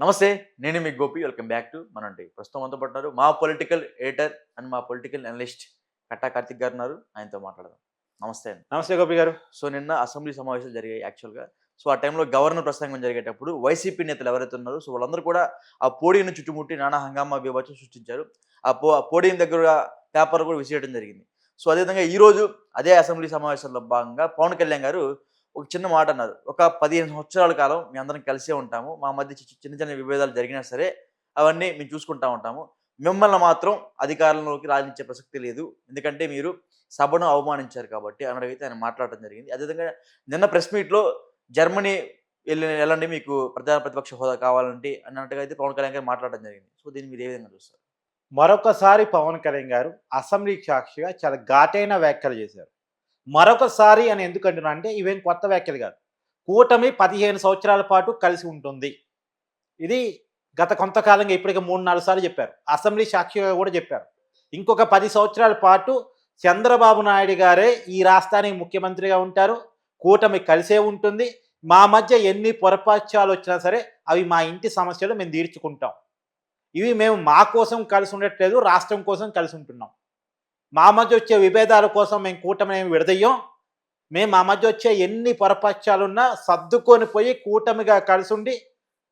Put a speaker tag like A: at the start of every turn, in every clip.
A: నమస్తే. నేను మీ గోపి. వెల్కమ్ బ్యాక్ టు మనంటి. ప్రస్తుతం మనతో పాటు ఉన్నారు మా పొలిటికల్ ఎడిటర్ అండ్ మా పొలిటికల్ అనలిస్ట్ కట్టా కార్తిక్ గారు ఉన్నారు. ఆయనతో మాట్లాడదాం. నమస్తే అండి.
B: నమస్తే గోపి గారు.
A: సో, నిన్న అసెంబ్లీ సమావేశాలు జరిగాయి యాక్చువల్‌గా. సో, ఆ టైంలో గవర్నర్ ప్రసంగం జరిగేటప్పుడు వైసీపీ నేతలు ఎవరైతే ఉన్నారో సో, వాళ్ళందరూ కూడా ఆ పోడియంని చుట్టుముట్టి నానా హంగామా, బీభత్సం సృష్టించారు. ఆ పోడియం దగ్గర పేపర్ కూడా విసిరేయడం జరిగింది. సో, అదేవిధంగా ఈరోజు అదే అసెంబ్లీ సమావేశాల్లో భాగంగా పవన్ కళ్యాణ్ గారు ఒక చిన్న మాట అన్నారు. ఒక 15 సంవత్సరాల కాలం మీ అందరం కలిసే ఉంటాము. మా మధ్య చిన్న చిన్న విభేదాలు జరిగినా సరే అవన్నీ మేము చూసుకుంటా ఉంటాము. మిమ్మల్ని మాత్రం అధికారంలోకి రానిచ్చే ప్రసక్తి లేదు. ఎందుకంటే మీరు సభను అవమానించారు కాబట్టి అన్నట్టుగైతే ఆయన మాట్లాడడం జరిగింది. అదేవిధంగా నిన్న ప్రెస్ మీట్‌లో జర్మనీ ఎళ్ళండి మీకు ప్రధాన ప్రతిపక్ష హోదా కావాలంటే అన్నట్టుగా అయితే పవన్ కళ్యాణ్ గారు మాట్లాడడం జరిగింది. సో, దీన్ని మీరు ఏ విధంగా చూస్తారు?
B: మరొకసారి పవన్ కళ్యాణ్ గారు అసెంబ్లీ సాక్షిగా చాలా ఘాటైన వ్యాఖ్యలు చేశారు. మరొకసారి అని ఎందుకు అంటున్నా అంటే ఇవేం కొత్త వ్యాఖ్యలు కాదు. కూటమి 15 సంవత్సరాల పాటు కలిసి ఉంటుంది. ఇది గత కొంతకాలంగా ఇప్పటికే 3, 4 సార్లు చెప్పారు. అసెంబ్లీ సాక్షిగా కూడా చెప్పారు. ఇంకొక 10 సంవత్సరాల పాటు చంద్రబాబు నాయుడు గారే ఈ రాష్ట్రానికి ముఖ్యమంత్రిగా ఉంటారు. కూటమి కలిసే ఉంటుంది. మా మధ్య ఎన్ని పొరపాచ్యాలు వచ్చినా సరే అవి మా ఇంటి సమస్యలు మేము తీర్చుకుంటాం. ఇవి మేము మా కోసం కలిసి ఉండట్లేదు, రాష్ట్రం కోసం కలిసి ఉంటున్నాం. మా మధ్య వచ్చే విభేదాల కోసం మేము కూటమిని ఏమి విడదయ్యం. మేము మా మధ్య వచ్చే ఎన్ని పొరపక్షాలున్నా సర్దుకొని పోయి కూటమిగా కలిసి ఉండి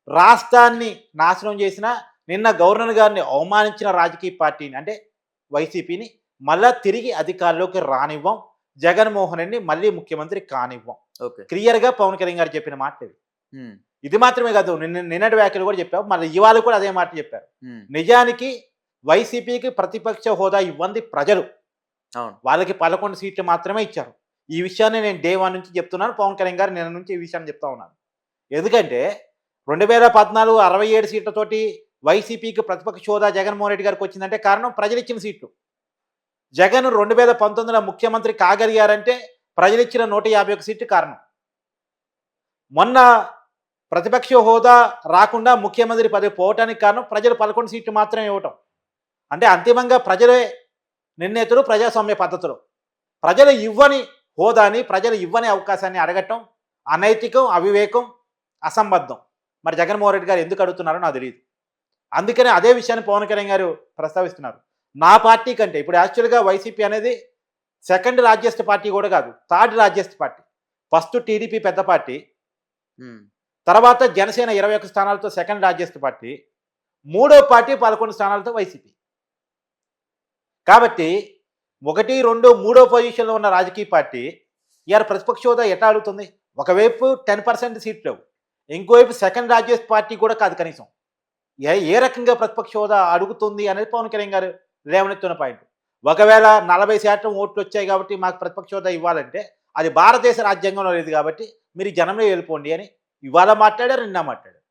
B: రాష్ట్రాన్ని నాశనం చేసిన, నిన్న గవర్నర్ గారిని అవమానించిన రాజకీయ పార్టీని అంటే వైసీపీని మళ్ళా తిరిగి అధికారంలోకి రానివ్వం. జగన్మోహన్ రెడ్డిని మళ్ళీ ముఖ్యమంత్రి కానివ్వం.
A: ఓకే.
B: క్లియర్గా పవన్ కళ్యాణ్ గారు చెప్పిన మాట ఇది.
A: హ్మ్.
B: ఇది మాత్రమే కాదు, నిన్నటి వ్యాఖ్యలు కూడా చెప్పావు, మళ్ళీ ఇవాళ కూడా అదే మాట చెప్పారు.
A: హ్మ్.
B: నిజానికి వైసీపీకి ప్రతిపక్ష హోదా ఇవ్వంది ప్రజలు.
A: అవును.
B: వాళ్ళకి 11 సీట్లు మాత్రమే ఇచ్చారు. ఈ విషయాన్ని నేను డే 1 నుంచి చెప్తున్నాను. పవన్ కళ్యాణ్ గారు నిన్న నుంచి ఈ విషయాన్ని చెప్తా ఉన్నాను. ఎందుకంటే 2014 67 సీట్లతోటి వైసీపీకి ప్రతిపక్ష హోదా జగన్మోహన్ రెడ్డి గారికి వచ్చిందంటే కారణం ప్రజలు ఇచ్చిన సీట్లు. జగన్ 2019లో ముఖ్యమంత్రి కాగలిగారంటే ప్రజలు ఇచ్చిన 151 సీట్లు కారణం. మొన్న ప్రతిపక్ష హోదా రాకుండా ముఖ్యమంత్రి పదవి పోవటానికి కారణం ప్రజలు 11 సీట్లు మాత్రమే ఇవ్వటం. అంటే అంతిమంగా ప్రజలే నిర్ణేతలు ప్రజాస్వామ్య పద్ధతులు. ప్రజలు ఇవ్వని హోదాని, ప్రజలు ఇవ్వని అవకాశాన్ని అడగటం అనైతికం, అవివేకం, అసంబద్ధం. మరి జగన్మోహన్ రెడ్డి గారు ఎందుకు అడుగుతున్నారో నాకు తెలియదు. అందుకనే అదే విషయాన్ని పవన్ కళ్యాణ్ గారు ప్రస్తావిస్తున్నారు. నా పార్టీ కంటే ఇప్పుడు యాక్చువల్గా వైసీపీ అనేది సెకండ్ లార్జెస్ట్ పార్టీ కూడా కాదు, third largest party. First TDP పెద్ద పార్టీ, తర్వాత జనసేన 21 స్థానాలతో సెకండ్ లార్జెస్ట్ పార్టీ, మూడో పార్టీ 11 స్థానాలతో వైసీపీ. కాబట్టి 1, 2, 3 పొజిషన్లో ఉన్న రాజకీయ పార్టీ ఇవాళ ప్రతిపక్ష హోదా ఎట్లా అడుగుతుంది? ఒకవైపు 10% సీట్లు, ఇంకోవైపు సెకండ్ లార్జెస్ట్ పార్టీ కూడా కాదు కనీసం. ఏ రకంగా ప్రతిపక్ష హోదా అడుగుతుంది అనేది పవన్ కళ్యాణ్ గారు లేవనెత్తున్న పాయింట్. ఒకవేళ 40% ఓట్లు వచ్చాయి కాబట్టి మాకు ప్రతిపక్ష హోదా ఇవ్వాలంటే అది భారతదేశ రాజ్యాంగంలో లేదు కాబట్టి మీరు జనంలో వెళ్ళిపోండి అని ఇవాళ మాట్లాడారు, నిన్న మాట్లాడారు.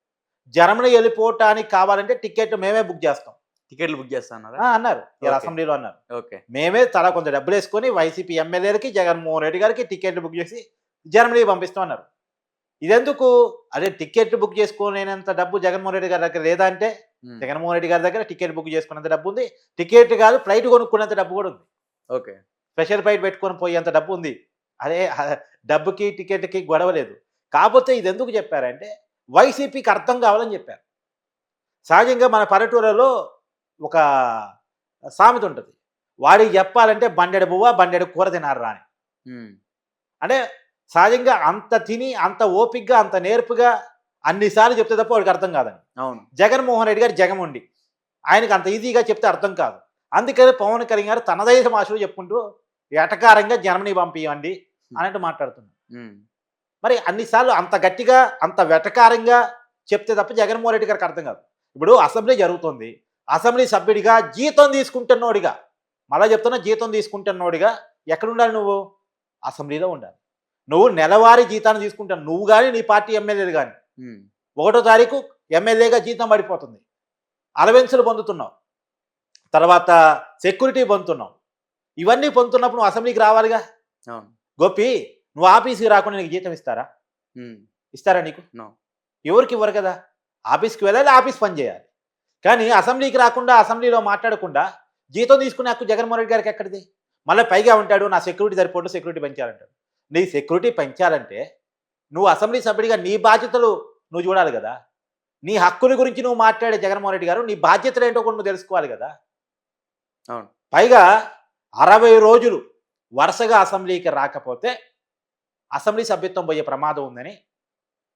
B: జనంలో వెళ్ళిపోవటానికి కావాలంటే టికెట్ మేమే బుక్ చేస్తాం.
A: టికెట్లు బుక్ చేస్తా అన్నారా?
B: అన్నారు. ఇలా
A: ఓకే.
B: అసెంబ్లీలో అన్నారు.
A: ఓకే.
B: మేమే తలా కొంత డబ్బులు వేసుకొని వైసీపీ ఎమ్మెల్యేలకి, జగన్మోహన్ రెడ్డి గారికి టికెట్లు బుక్ చేసి జర్మనీ పంపిస్తాం అన్నారు. ఇదెందుకు? అదే టికెట్ బుక్ చేసుకోలేనంత డబ్బు జగన్మోహన్ రెడ్డి గారి దగ్గర లేదా అంటే, జగన్మోహన్ రెడ్డి గారి దగ్గర టికెట్ బుక్ చేసుకున్నంత డబ్బు ఉంది. టికెట్ కాదు, ఫ్లైట్ కొనుక్కున్నంత డబ్బు కూడా ఉంది.
A: ఓకే.
B: స్పెషల్ ఫ్లైట్ పెట్టుకొని పోయేంత డబ్బు ఉంది. అదే డబ్బుకి టికెట్కి గొడవ లేదు. కాకపోతే ఇది ఎందుకు చెప్పారంటే వైసీపీకి అర్థం కావాలని చెప్పారు. సహజంగా మన పల్లెటూరులో ఒక సామెత ఉంటుంది, వాడికి చెప్పాలంటే బండెడు బువ్వ బండెడు కూర తినారా అని. అంటే సహజంగా అంత తిని, అంత ఓపికగా, అంత నేర్పుగా అన్నిసార్లు చెప్తే తప్ప వాడికి అర్థం కాదని.
A: అవును.
B: జగన్మోహన్ రెడ్డి గారు జగముండి ఆయనకు అంత ఈజీగా చెప్తే అర్థం కాదు. అందుకని పవన్ కళ్యాణ్ గారు తనదైన భాషలో చెప్పుకుంటూ ఎటకారంగా జర్మనీ పంపియండి అన్నట్టు మాట్లాడుతున్నారు. మరి అన్నిసార్లు అంత గట్టిగా, అంత వెటకారంగా చెప్తే తప్ప జగన్మోహన్ రెడ్డి గారికి అర్థం కాదు. ఇప్పుడు అసెంబ్లీ జరుగుతుంది, అసెంబ్లీ సభ్యుడిగా జీతం తీసుకుంటున్నోడిగా, మళ్ళీ చెప్తున్నా, జీతం తీసుకుంటున్నోడిగా ఎక్కడుండాలి? నువ్వు అసెంబ్లీలో ఉండాలి. నువ్వు నెలవారీ జీతాన్ని తీసుకుంటాను, నువ్వు కానీ నీ పార్టీ ఎమ్మెల్యేలు కానీ. 1వ తారీఖు ఎమ్మెల్యేగా జీతం పడిపోతుంది, అలవెన్సులు పొందుతున్నావు, తర్వాత సెక్యూరిటీ పొందుతున్నావు. ఇవన్నీ పొందుతున్నప్పుడు నువ్వు అసెంబ్లీకి రావాలిగా. గోపి, నువ్వు ఆఫీస్కి రాకుండా నీకు జీతం ఇస్తారా? ఇస్తారా నీకు? ఎవరికి ఇవ్వరు కదా. ఆఫీస్కి వెళ్ళాలి, ఆఫీస్ పని చేయాలి. కానీ అసెంబ్లీకి రాకుండా, అసెంబ్లీలో మాట్లాడకుండా జీతం తీసుకునే హక్కు జగన్మోహన్ రెడ్డి గారికి ఎక్కడిది? మళ్ళీ పైగా ఉంటాడు, నా సెక్యూరిటీ సరిపోటు, సెక్యూరిటీ పెంచాలంటాడు. నీ సెక్యూరిటీ పెంచాలంటే నువ్వు అసెంబ్లీ సభ్యుడిగా నీ బాధ్యతలు నువ్వు చూడాలి కదా. నీ హక్కుల గురించి నువ్వు మాట్లాడే జగన్మోహన్ రెడ్డి గారు నీ బాధ్యతలు ఏంటో కూడా నువ్వు తెలుసుకోవాలి కదా.
A: అవును.
B: పైగా 60 రోజులు వరుసగా అసెంబ్లీకి రాకపోతే అసెంబ్లీ సభ్యత్వం పోయే ప్రమాదం ఉందని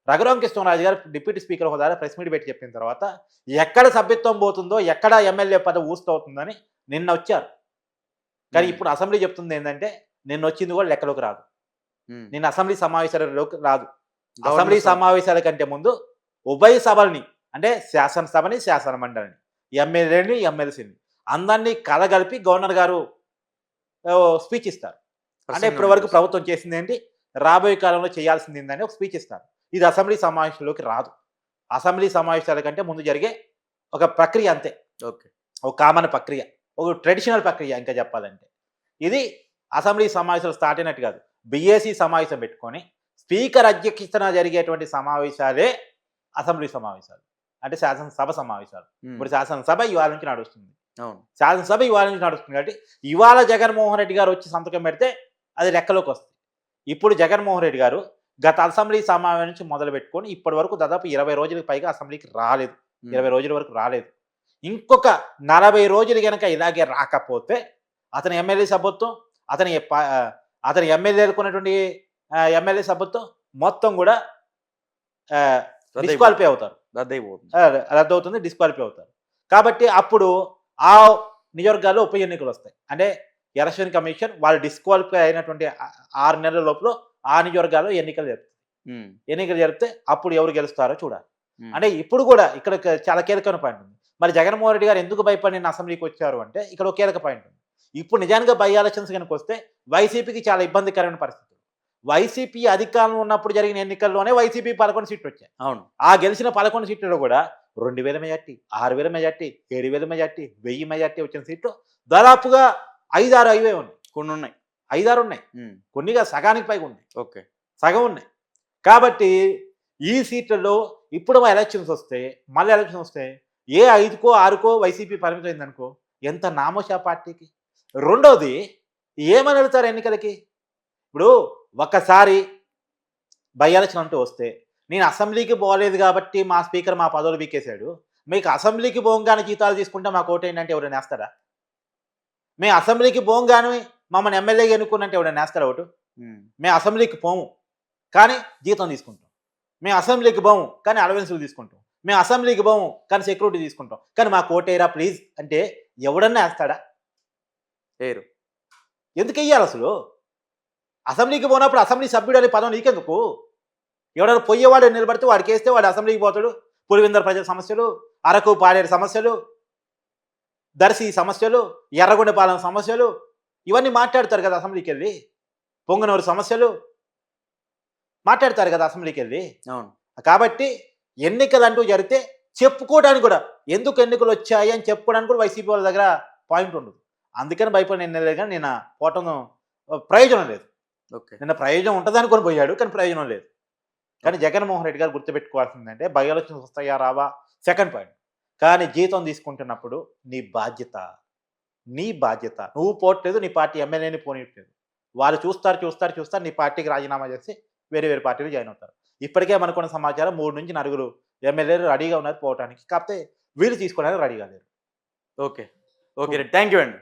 B: రఘురామకృష్ణరాజు గారు డిప్యూటీ స్పీకర్ హోదాలో ప్రెస్ మీట్ పెట్టి చెప్పిన తర్వాత ఎక్కడ సభ్యత్వం పోతుందో, ఎక్కడ ఎమ్మెల్యే పదవి ఊస్తవుతుందని నిన్న వచ్చారు. కానీ ఇప్పుడు అసెంబ్లీ చెప్తుంది ఏంటంటే నిన్న వచ్చింది కూడా లెక్కలోకి రాదు. నిన్న అసెంబ్లీ సమావేశాలలోకి రాదు. అసెంబ్లీ సమావేశాల కంటే ముందు ఉభయ సభల్ని అంటే శాసనసభని, శాసన మండలిని, ఎమ్మెల్యేని, ఎమ్మెల్సీని అందరినీ కలగలిపి గవర్నర్ గారు స్పీచ్ ఇస్తారు. అంటే ఇప్పటి వరకు ప్రభుత్వం చేసింది ఏంటి, రాబోయే కాలంలో చేయాల్సింది ఏంటని ఒక స్పీచ్ ఇస్తారు. ఇది అసెంబ్లీ సమావేశంలోకి రాదు. అసెంబ్లీ సమావేశాల కంటే ముందు జరిగే ఒక ప్రక్రియ అంతే.
A: ఓకే.
B: ఒక కామన్ ప్రక్రియ, ఒక ట్రెడిషనల్ ప్రక్రియ ఇంకా చెప్పాలంటే. ఇది అసెంబ్లీ సమావేశాలు స్టార్ట్ అయినట్టు కాదు. బీఏసీ సమావేశం పెట్టుకొని స్పీకర్ అధ్యక్షతన జరిగేటువంటి సమావేశాలే అసెంబ్లీ సమావేశాలు, అంటే శాసనసభ సమావేశాలు. ఇప్పుడు శాసనసభ ఇవాళ నుంచి నడుస్తుంది.
A: అవును.
B: శాసనసభ ఇవాళ నుంచి నడుస్తుంది కాబట్టి ఇవాళ జగన్మోహన్ రెడ్డి గారు వచ్చి సంతకం పెడితే అది లెక్కలోకి వస్తుంది. ఇప్పుడు జగన్మోహన్ రెడ్డి గారు గత అసెంబ్లీ సమావేశం నుంచి మొదలు పెట్టుకొని ఇప్పటి వరకు దాదాపు 20 రోజులకు పైగా అసెంబ్లీకి రాలేదు. 20 రోజుల వరకు రాలేదు. ఇంకొక 40 రోజులు కనుక ఇలాగే రాకపోతే అతని ఎమ్మెల్యే సభ్యత్వం, అతని ఎమ్మెల్యేలకు ఉన్నటువంటి ఎమ్మెల్యే సభ్యత్వం మొత్తం కూడా డిస్క్వాలిఫై అవుతారు, రద్దవుతుంది, డిస్క్వాలిఫై అవుతారు. కాబట్టి అప్పుడు ఆ నియోజకవర్గాల్లో ఉప ఎన్నికలు వస్తాయి. అంటే ఎలక్షన్ కమిషన్ వాళ్ళు డిస్క్వాలిఫై అయినటువంటి 6 నెలల లోపల ఆ నియోజకవర్గాల్లో ఎన్నికలు జరిపితే అప్పుడు ఎవరు గెలుస్తారో చూడాలి. అంటే ఇప్పుడు కూడా ఇక్కడ చాలా కీలకమైన పాయింట్ ఉంది. మరి జగన్మోహన్ రెడ్డి గారు ఎందుకు భయపడి అసెంబ్లీకి వచ్చారు అంటే ఇక్కడ ఒక కీలక పాయింట్ ఉంది. ఇప్పుడు నిజానికి బై ఎలక్షన్స్ కనుక వస్తే వైసీపీకి చాలా ఇబ్బందికరమైన పరిస్థితులు. వైసీపీ అధికారంలో ఉన్నప్పుడు జరిగిన ఎన్నికల్లోనే వైసీపీ 11 సీట్లు వచ్చాయి.
A: అవును.
B: ఆ గెలిచిన 11 సీట్లలో కూడా 2000 మెజార్టీ, 6000 మెజార్టీ, 7000 మెజార్టీ, 1000 మెజార్టీ వచ్చిన సీట్లు దాదాపుగా 5-6 అవే ఉన్నాయి.
A: కొన్ని ఉన్నాయి,
B: 5-6 ఉన్నాయి. కొన్నిగా సగానికి పైగా ఉన్నాయి.
A: ఓకే,
B: సగం ఉన్నాయి. కాబట్టి ఈ సీట్లలో ఇప్పుడు ఎలక్షన్స్ వస్తే, మళ్ళీ ఎలక్షన్ వస్తే ఏ 5కో 6కో వైసీపీ పరిమితం అయిందనుకో ఎంత నామోషా పార్టీకి. రెండోది ఏమని వెళ్తారు ఎన్నికలకి. ఇప్పుడు ఒక్కసారి బై ఎలక్షన్ అంటూ వస్తే నేను అసెంబ్లీకి పోలేదు కాబట్టి మా స్పీకర్ మా పదవులు బీకేశాడు, మీకు అసెంబ్లీకి పోగానే జీతాలు తీసుకుంటే మాకు ఓటేయండి అంటే ఎవరైనా వేస్తారా? మేము అసెంబ్లీకి పోగానే మమ్మల్ని ఎమ్మెల్యేగా ఎన్నుకున్నంటే ఎవరైనా వేస్తారా ఓటు? మేము అసెంబ్లీకి పోము కానీ జీతం తీసుకుంటాం, మేము అసెంబ్లీకి పోము కానీ అలవెన్సులు తీసుకుంటాం, మేము అసెంబ్లీకి పోము కానీ సెక్యూరిటీ తీసుకుంటాం, కానీ మాకు ఓటేయరా ప్లీజ్ అంటే ఎవడన్నా వేస్తాడా?
A: లేరు.
B: ఎందుకు వెయ్యాలి అసలు? అసెంబ్లీకి పోయినప్పుడు అసెంబ్లీ సభ్యుడు అనే పదం నీకెందుకు? ఎవడన్నా పోయేవాడు నిలబడితే వాడికి వేస్తే వాడు అసెంబ్లీకి పోతాడు. పులివెందుల ప్రజల సమస్యలు, అరకు పాడేరు సమస్యలు, దర్శి సమస్యలు, ఎర్రగొండపాలెం సమస్యలు ఇవన్నీ మాట్లాడతారు కదా అసెంబ్లీకి వెళ్ళి. పొంగనూరు సమస్యలు మాట్లాడతారు కదా అసెంబ్లీకి వెళ్ళి.
A: అవును.
B: కాబట్టి ఎన్నికలు అంటూ జరిగితే చెప్పుకోవడానికి కూడా ఎందుకు ఎన్నికలు వచ్చాయి అని చెప్పుకోవడానికి కూడా వైసీపీ వాళ్ళ దగ్గర పాయింట్ ఉండదు. అందుకని భయపడి ఎన్నెలేదు. కానీ నేను పోవటం ప్రయోజనం లేదు.
A: ఓకే.
B: నిన్న ప్రయోజనం ఉంటుంది అనుకొని పోయాడు కానీ ప్రయోజనం లేదు. కానీ జగన్మోహన్ రెడ్డి గారు గుర్తుపెట్టుకోవాల్సిందంటే బై ఎలక్షన్స్ వస్తాయా రావా సెకండ్ పాయింట్, కానీ జీతం తీసుకుంటున్నప్పుడు నీ బాధ్యత నువ్వు పోవట్లేదు, నీ పార్టీ ఎమ్మెల్యేని పోనీయట్లేదు. వాళ్ళు చూస్తారు నీ పార్టీకి రాజీనామా చేసి వేరే పార్టీలు జాయిన్ అవుతారు. ఇప్పటికే మనకున్న సమాచారం 3 నుంచి 4 ఎమ్మెల్యేలు రెడీగా ఉన్నారు పోవటానికి, కాకపోతే వీళ్ళు తీసుకోవడానికి రెడీగా లేరు.
A: ఓకే, థ్యాంక్ యూ అండి.